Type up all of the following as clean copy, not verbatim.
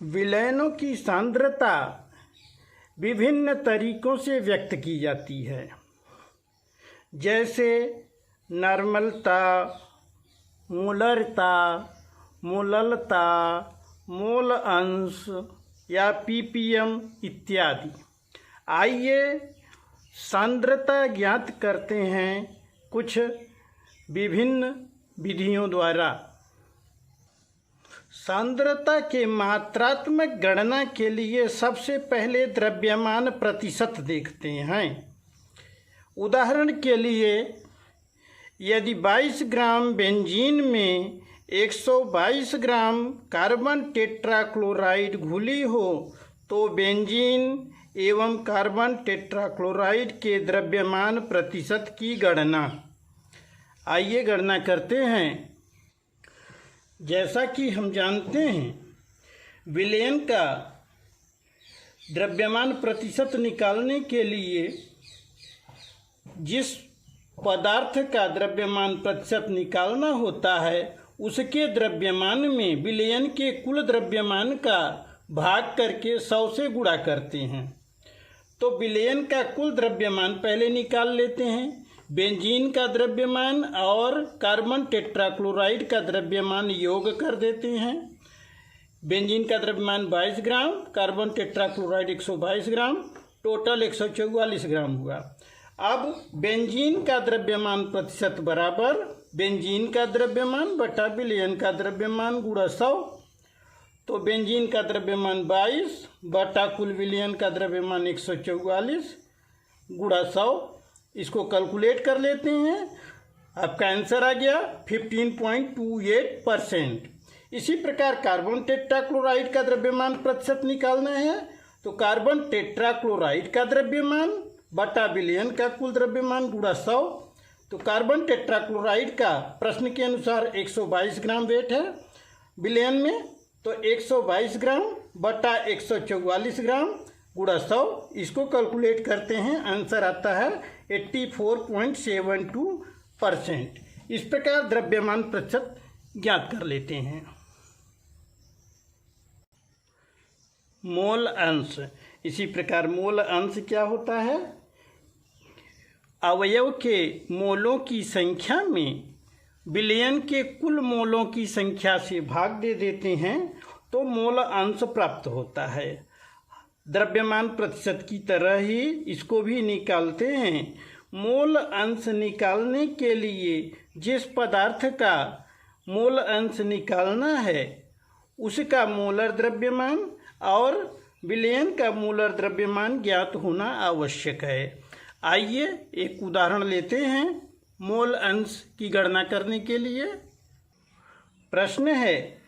विलयनों की सांद्रता विभिन्न तरीकों से व्यक्त की जाती है, जैसे नॉर्मलता, मोलरता, मोललता, मोल अंश या पीपीएम इत्यादि। आइए सांद्रता ज्ञात करते हैं कुछ विभिन्न विधियों द्वारा। सांद्रता के मात्रात्मक गणना के लिए सबसे पहले द्रव्यमान प्रतिशत देखते हैं। उदाहरण के लिए, यदि 22 ग्राम बेंजीन में 122 ग्राम कार्बन टेट्राक्लोराइड घुली हो तो बेंजीन एवं कार्बन टेट्राक्लोराइड के द्रव्यमान प्रतिशत की गणना। आइए गणना करते हैं। जैसा कि हम जानते हैं, विलयन का द्रव्यमान प्रतिशत निकालने के लिए जिस पदार्थ का द्रव्यमान प्रतिशत निकालना होता है, उसके द्रव्यमान में विलयन के कुल द्रव्यमान का भाग करके 100 से गुणा करते हैं। तो विलयन का कुल द्रव्यमान पहले निकाल लेते हैं। बेंजीन का द्रव्यमान और कार्बन टेट्राक्लोराइड का द्रव्यमान योग कर देते हैं। बेंजीन का द्रव्यमान 22 ग्राम, कार्बन टेट्राक्लोराइड 122 ग्राम, टोटल 144 ग्राम हुआ। अब बेंजीन का द्रव्यमान प्रतिशत बराबर बेंजीन का द्रव्यमान बटा विलयन का द्रव्यमान गुणा 100। तो बेंजीन का द्रव्यमान 22 बटा कुल विलयन का द्रव्यमान 144 गुणा 100। इसको कैलकुलेट कर लेते हैं। आपका आंसर आ गया 15.28%। इसी प्रकार कार्बन टेट्राक्लोराइड का द्रव्यमान प्रतिशत निकालना है, तो कार्बन टेट्राक्लोराइड का द्रव्यमान बटा विलयन का कुल द्रव्यमान गुणा 100। तो कार्बन टेट्राक्लोराइड का प्रश्न के अनुसार 122 ग्राम वेट है विलयन में, तो 122 ग्राम बटा 144 ग्राम गुणा 100। इसको कैलकुलेट करते हैं, आंसर आता है 84.72%। इस प्रकार द्रव्यमान प्रतिशत ज्ञात कर लेते हैं। मोल अंश। इसी प्रकार मोल अंश क्या होता है? अवयव के मोलों की संख्या में विलयन के कुल मोलों की संख्या से भाग दे देते हैं तो मोल अंश प्राप्त होता है। द्रव्यमान प्रतिशत की तरह ही इसको भी निकालते हैं। मोल अंश निकालने के लिए जिस पदार्थ का मोल अंश निकालना है, उसका मोलर द्रव्यमान और विलयन का मोलर द्रव्यमान ज्ञात होना आवश्यक है। आइए एक उदाहरण लेते हैं मोल अंश की गणना करने के लिए। प्रश्न है,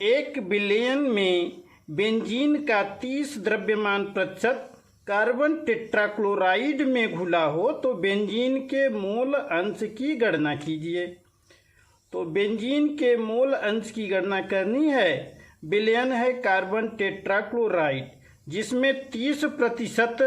एक विलयन में बेंजीन का 30 द्रव्यमान प्रतिशत कार्बन टेट्राक्लोराइड में घुला हो तो बेंजीन के मोल अंश की गणना कीजिए। तो बेंजीन के मोल अंश की गणना करनी है। विलयन है कार्बन टेट्राक्लोराइड, जिसमें 30%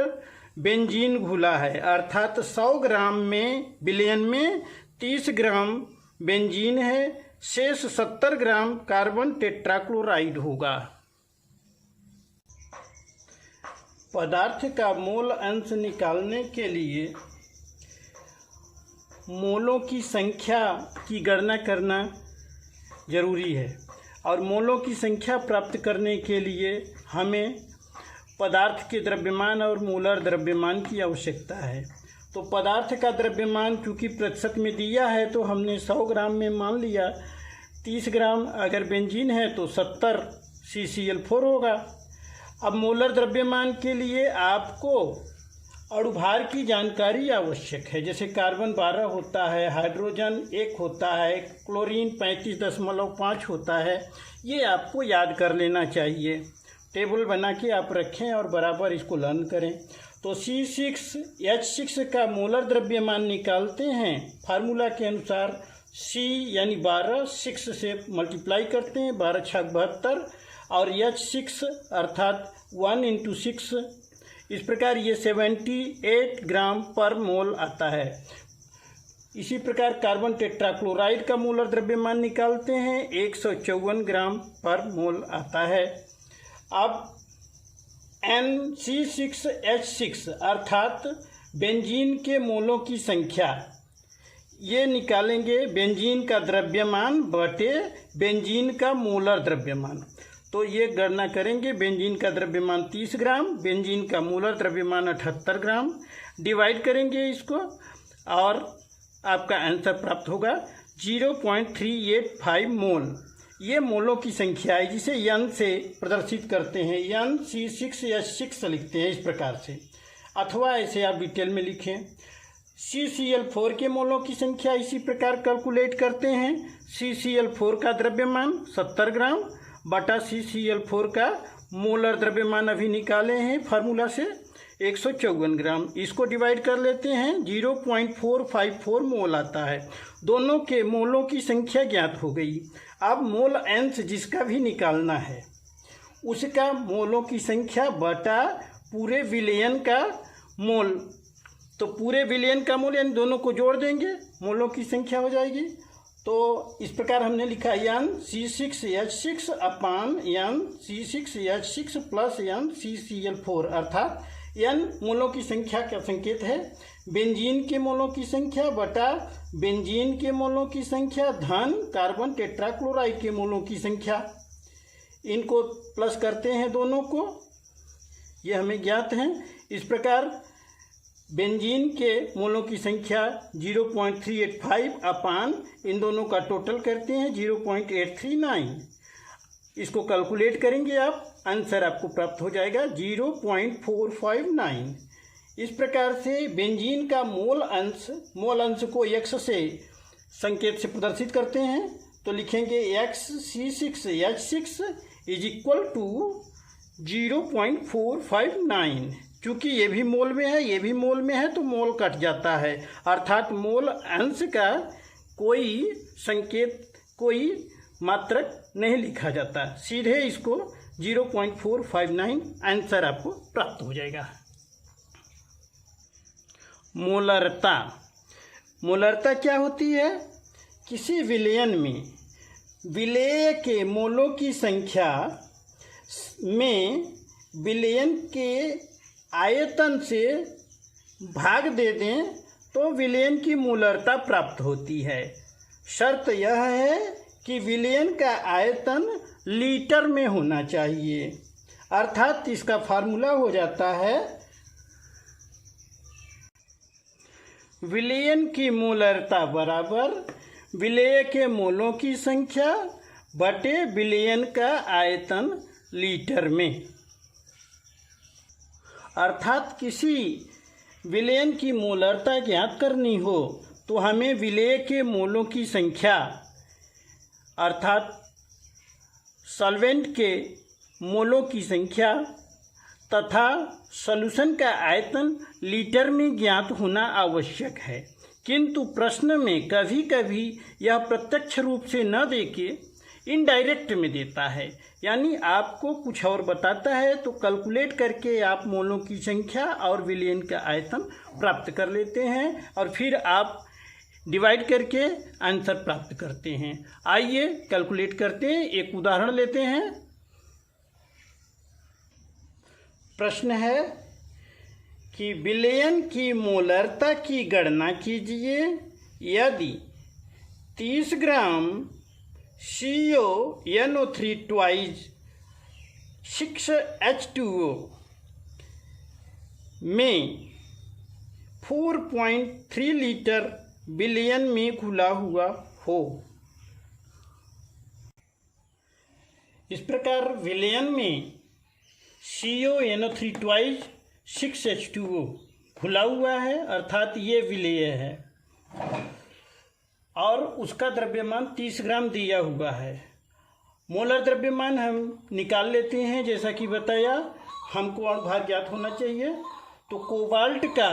बेंजीन घुला है, अर्थात 100 ग्राम में विलयन में 30 ग्राम बेंजीन है, शेष 70 ग्राम कार्बन टेट्राक्लोराइड होगा। पदार्थ का मोल अंश निकालने के लिए मोलों की संख्या की गणना करना जरूरी है, और मोलों की संख्या प्राप्त करने के लिए हमें पदार्थ के द्रव्यमान और मोलर द्रव्यमान की आवश्यकता है। तो पदार्थ का द्रव्यमान चूँकि प्रतिशत में दिया है तो हमने 100 ग्राम में मान लिया। 30 ग्राम अगर बेंजीन है तो 70 CCl4 होगा। अब मोलर द्रव्यमान के लिए आपको अणुभार की जानकारी आवश्यक है, जैसे कार्बन 12 होता है, हाइड्रोजन 1 होता है, क्लोरीन 35.5 होता है। ये आपको याद कर लेना चाहिए। टेबल बना के आप रखें और बराबर इसको लर्न करें। तो C6H6 का मोलर द्रव्यमान निकालते हैं फार्मूला के अनुसार। C यानी 12, 6 से मल्टीप्लाई करते हैं, 12 × 72, और H6 अर्थात 1 × 6। इस प्रकार ये 78 ग्राम पर मोल आता है। इसी प्रकार कार्बन टेट्राक्लोराइड का मोलर द्रव्यमान निकालते हैं, 154 ग्राम पर मोल आता है। अब NC6H6 अर्थात बेंजीन के मोलों की संख्या, ये निकालेंगे बेंजीन का द्रव्यमान बटे बेंजीन का मोलर द्रव्यमान। तो ये गणना करेंगे, बेंजीन का द्रव्यमान 30 ग्राम, बेंजीन का मोलर द्रव्यमान 78 ग्राम, डिवाइड करेंगे इसको और आपका आंसर प्राप्त होगा 0.385 मोल। ये मोलों की संख्या है जिसे N से प्रदर्शित करते हैं, NC6H6 लिखते हैं इस प्रकार से, अथवा ऐसे आप डिटेल में लिखें। CCl4 के मोलों की संख्या इसी प्रकार कैलकुलेट करते हैं। CCl4 का द्रव्यमान 70 ग्राम बटा CCl4 का मोलर द्रव्यमान अभी निकाले हैं फार्मूला से 154 ग्राम। इसको डिवाइड कर लेते हैं, 0.454 मोल आता है। दोनों के मोलों की संख्या ज्ञात हो गई। अब मोल अंश जिसका भी निकालना है उसका मोलों की संख्या बटा पूरे विलयन का मोल, तो पूरे विलयन का मोल यानी दोनों को जोड़ देंगे, मोलों की संख्या हो जाएगी। तो इस प्रकार हमने लिखा NC6H6 अपान NC6H6 प्लस NCCl4 अर्थात N मोलों की संख्या का संकेत है, बेंजीन के मोलों की संख्या बटा बेंजीन के मोलों की संख्या धन कार्बन टेट्राक्लोराइड के मोलों की संख्या। इनको प्लस करते हैं दोनों को, ये हमें ज्ञात हैं। इस प्रकार बेंजीन के मोलों की संख्या 0.385 अपान इन दोनों का टोटल करते हैं 0.839। इसको कैलकुलेट करेंगे आप, आंसर आपको प्राप्त हो जाएगा 0.459। इस प्रकार से बेंजीन का मोल अंश को x से संकेत से प्रदर्शित करते हैं। तो लिखेंगे XC6H6 इज इक्वल टू 0.459। चूँकि ये भी मोल में है ये भी मोल में है तो मोल कट जाता है, अर्थात मोल अंश का कोई संकेत कोई मात्रक नहीं लिखा जाता, सीधे इसको 0.459 आंसर आपको प्राप्त हो जाएगा। मोलरता, मोलरता क्या होती है? किसी विलयन में विलेय के मोलों की संख्या में विलयन के आयतन से भाग दे दें तो विलयन की मोलरता प्राप्त होती है। शर्त यह है कि विलयन का आयतन लीटर में होना चाहिए, अर्थात इसका फार्मूला हो जाता है विलयन की मोलरता बराबर विलेय के मोलों की संख्या बटे विलयन का आयतन लीटर में। अर्थात किसी विलयन की मोलरता ज्ञात करनी हो तो हमें विलेय के मोलों की संख्या अर्थात सॉल्वेंट के मोलों की संख्या तथा सॉल्यूशन का आयतन लीटर में ज्ञात होना आवश्यक है। किंतु प्रश्न में कभी कभी यह प्रत्यक्ष रूप से न देके इनडायरेक्ट में देता है, यानी आपको कुछ और बताता है तो कैलकुलेट करके आप मोलों की संख्या और विलयन का आयतन प्राप्त कर लेते हैं और फिर आप डिवाइड करके आंसर प्राप्त करते हैं। आइए कैलकुलेट करते हैं, एक उदाहरण लेते हैं। प्रश्न है कि विलयन की मोलरता की गणना कीजिए यदि 30 ग्राम CONO3 ट्वाइस 6H2O में 4.3 लीटर विलयन में घुला हुआ हो। इस प्रकार विलयन में CONO3 ट्वाइस 6H2O घुला हुआ है, अर्थात ये विलेय है और उसका द्रव्यमान 30 ग्राम दिया हुआ है। मोलर द्रव्यमान हम निकाल लेते हैं, जैसा कि बताया हमको और भाग ज्ञात होना चाहिए। तो कोबाल्ट का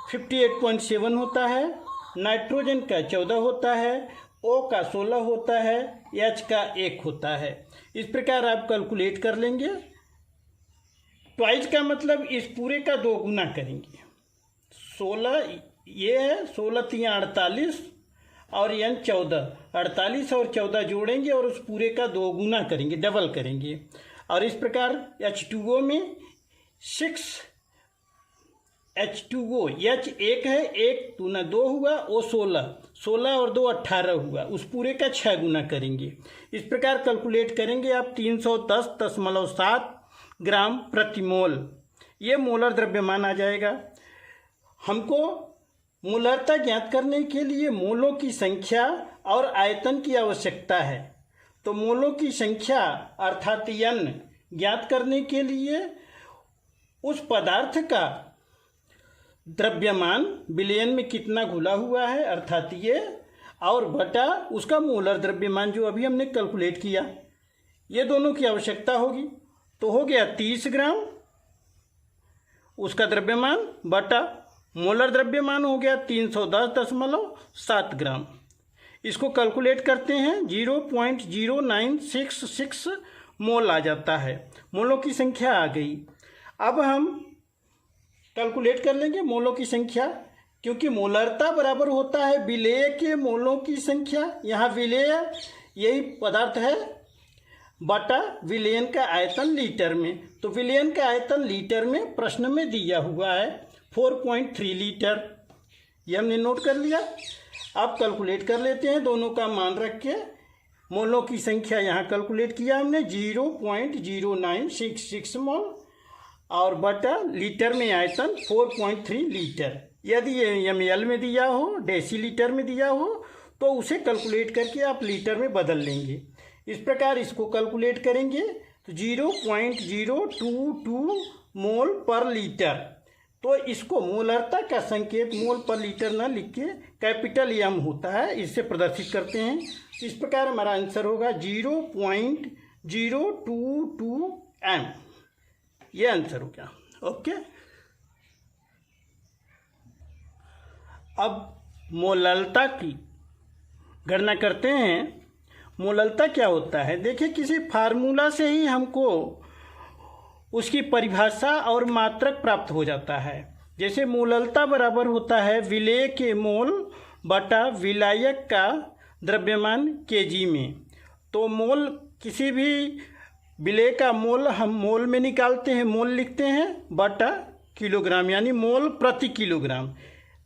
58.7 होता है, नाइट्रोजन का 14 होता है, O का 16 होता है, H का 1 होता है। इस प्रकार आप कैलकुलेट कर लेंगे। ट्वाइस का मतलब इस पूरे का 2 गुना करेंगे। 16 ये है, 16 3 48 और N 14, 48 और 14 जोड़ेंगे और उस पूरे का 2 गुना करेंगे, डबल करेंगे। और इस प्रकार H2O में 6 H2O H 1 है, 1 दूना 2 हुआ, O 16, 16 और 2 18 हुआ, उस पूरे का 6 गुना करेंगे। इस प्रकार कैलकुलेट करेंगे आप 310.7 ग्राम प्रति मोल, ये मोलर द्रव्यमान आ जाएगा। हमको मोलरता ज्ञात करने के लिए मोलों की संख्या और आयतन की आवश्यकता है। तो मोलों की संख्या अर्थात N ज्ञात करने के लिए उस पदार्थ का द्रव्यमान विलयन में कितना घुला हुआ है अर्थात ये, और बटा उसका मोलर द्रव्यमान जो अभी हमने कैलकुलेट किया, ये दोनों की आवश्यकता होगी। तो हो गया 30 ग्राम उसका द्रव्यमान बटा मोलर द्रव्यमान हो गया 310.7 ग्राम। इसको कैलकुलेट करते हैं 0.0966 मोल आ जाता है। मोलों की संख्या आ गई। अब हम कैलकुलेट कर लेंगे मोलों की संख्या, क्योंकि मोलरता बराबर होता है विलेय के मोलों की संख्या। यहाँ विलेय यही पदार्थ है बटा विलयन का आयतन लीटर में। तो विलयन का आयतन लीटर में प्रश्न में दिया हुआ है 4.3 लीटर, ये हमने नोट कर लिया। अब कैलकुलेट कर लेते हैं दोनों का मान रख के। मोलों की संख्या यहाँ कैलकुलेट किया हमने 0.0966 मोल और बटा लीटर में आयतन 4.3 लीटर। यदि ये ml में दिया हो, डेसीलीटर में दिया हो, तो उसे कैलकुलेट करके आप लीटर में बदल लेंगे। इस प्रकार इसको कैलकुलेट करेंगे तो 0.022 मोल पर लीटर। तो इसको मोलरता का संकेत मोल पर लीटर न लिख के कैपिटल M होता है, इससे प्रदर्शित करते हैं। इस प्रकार हमारा आंसर होगा 0.022 M, ये आंसर हो गया। ओके, अब मोललता की गणना करते हैं। मोललता क्या होता है? देखिए, किसी फार्मूला से ही हमको उसकी परिभाषा और मात्रक प्राप्त हो जाता है। जैसे मोललता बराबर होता है विलेय के मोल बटा विलायक का द्रव्यमान केजी में। तो मोल, किसी भी विलेय का मोल हम मोल में निकालते हैं, मोल लिखते हैं बटा किलोग्राम, यानी मोल प्रति किलोग्राम।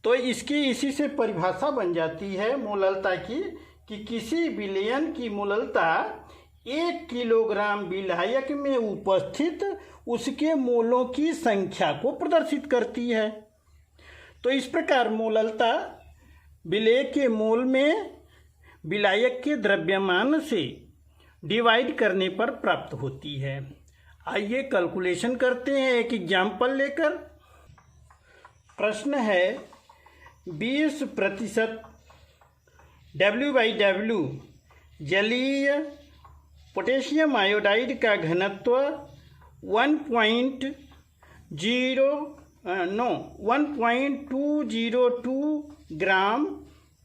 तो इसकी इसी से परिभाषा बन जाती है मोललता की कि किसी विलयन की मोललता 1 किलोग्राम विलायक में उपस्थित उसके मोलों की संख्या को प्रदर्शित करती है। तो इस प्रकार मोललता विलेय के मोल में विलायक के द्रव्यमान से डिवाइड करने पर प्राप्त होती है। आइए कैलकुलेशन करते हैं एक एग्जाम्पल लेकर। प्रश्न है 20% W/W जलीय पोटेशियम आयोडाइड का घनत्व 1.202 ग्राम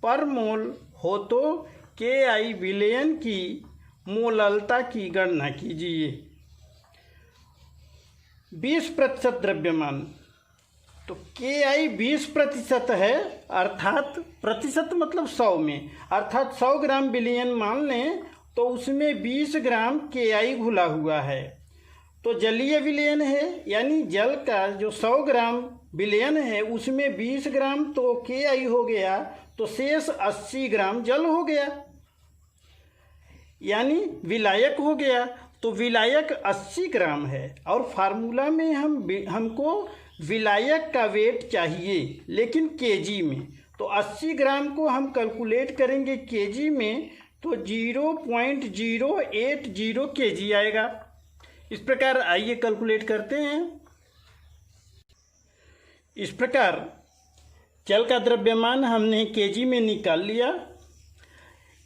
पर मोल हो तो KI विलयन की मोललता की गणना कीजिए। 20% द्रव्यमान, तो KI 20% है, अर्थात प्रतिशत मतलब 100 में, अर्थात 100 ग्राम विलयन मान लें तो उसमें 20 ग्राम KI घुला हुआ है। तो जलीय विलयन है, यानी जल का जो 100 ग्राम विलयन है उसमें 20 ग्राम तो KI हो गया, तो शेष 80 ग्राम जल हो गया, यानी विलायक हो गया। तो विलायक 80 ग्राम है और फार्मूला में हमको विलायक का वेट चाहिए, लेकिन केजी में। तो 80 ग्राम को हम कैलकुलेट करेंगे केजी में तो 0.080 केजी आएगा। इस प्रकार आइए कैलकुलेट करते हैं। इस प्रकार जल का द्रव्यमान हमने केजी में निकाल लिया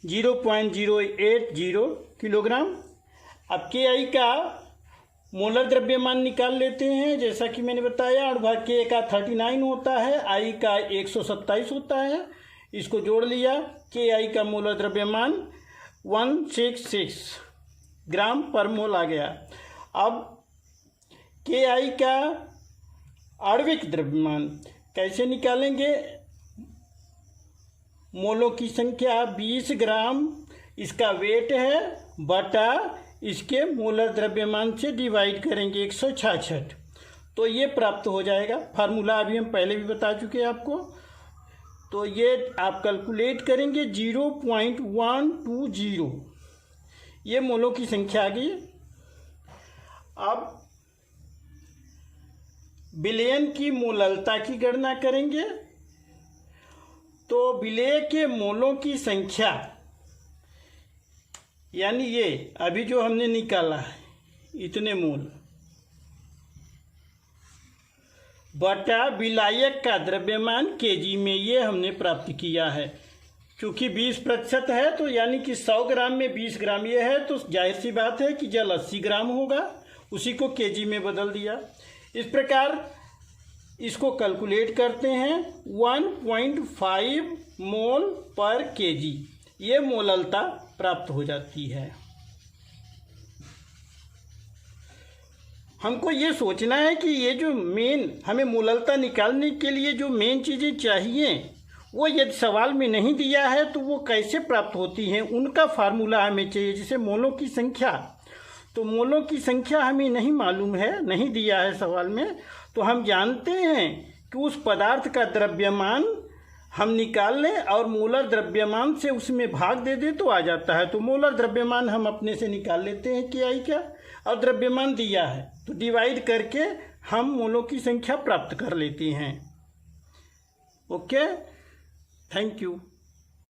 0.080 किलोग्राम। अब KI का मोलर द्रव्यमान निकाल लेते हैं। जैसा कि मैंने बताया, अणुभाग K का 39 होता है, I का 127 होता है। इसको जोड़ लिया, KI का मोलर द्रव्यमान 166 ग्राम पर मोल आ गया। अब KI का आणविक द्रव्यमान कैसे निकालेंगे? मोलों की संख्या 20 ग्राम इसका वेट है बटा इसके मोलर द्रव्यमान से डिवाइड करेंगे 166, तो ये प्राप्त हो जाएगा। फार्मूला अभी हम पहले भी बता चुके हैं आपको। तो ये आप कैलकुलेट करेंगे 0.120, ये मोलों की संख्या आ गई। अब विलयन की मोललता की गणना करेंगे। तो विलेय के मोलों की संख्या, यानी ये अभी जो हमने निकाला है इतने मोल, बटा विलायक का द्रव्यमान केजी में, ये हमने प्राप्त किया है। क्योंकि 20% है तो यानी कि 100 ग्राम में 20 ग्राम ये है, तो जाहिर सी बात है कि जल 80 ग्राम होगा, उसी को केजी में बदल दिया। इस प्रकार इसको कैलकुलेट करते हैं 1.5 मोल पर केजी, ये मोललता प्राप्त हो जाती है। हमको ये सोचना है कि ये जो मेन हमें मोललता निकालने के लिए जो मेन चीज़ें चाहिए वो यदि सवाल में नहीं दिया है तो वो कैसे प्राप्त होती हैं, उनका फार्मूला हमें चाहिए। जैसे मोलों की संख्या, तो मोलों की संख्या हमें नहीं मालूम है, नहीं दिया है सवाल में, तो हम जानते हैं कि उस पदार्थ का द्रव्यमान हम निकाल लें और मोलर द्रव्यमान से उसमें भाग दे दें तो आ जाता है। तो मोलर द्रव्यमान हम अपने से निकाल लेते हैं कि आई क्या, और द्रव्यमान दिया है तो डिवाइड करके हम मोलों की संख्या प्राप्त कर लेते हैं। Okay, thank you.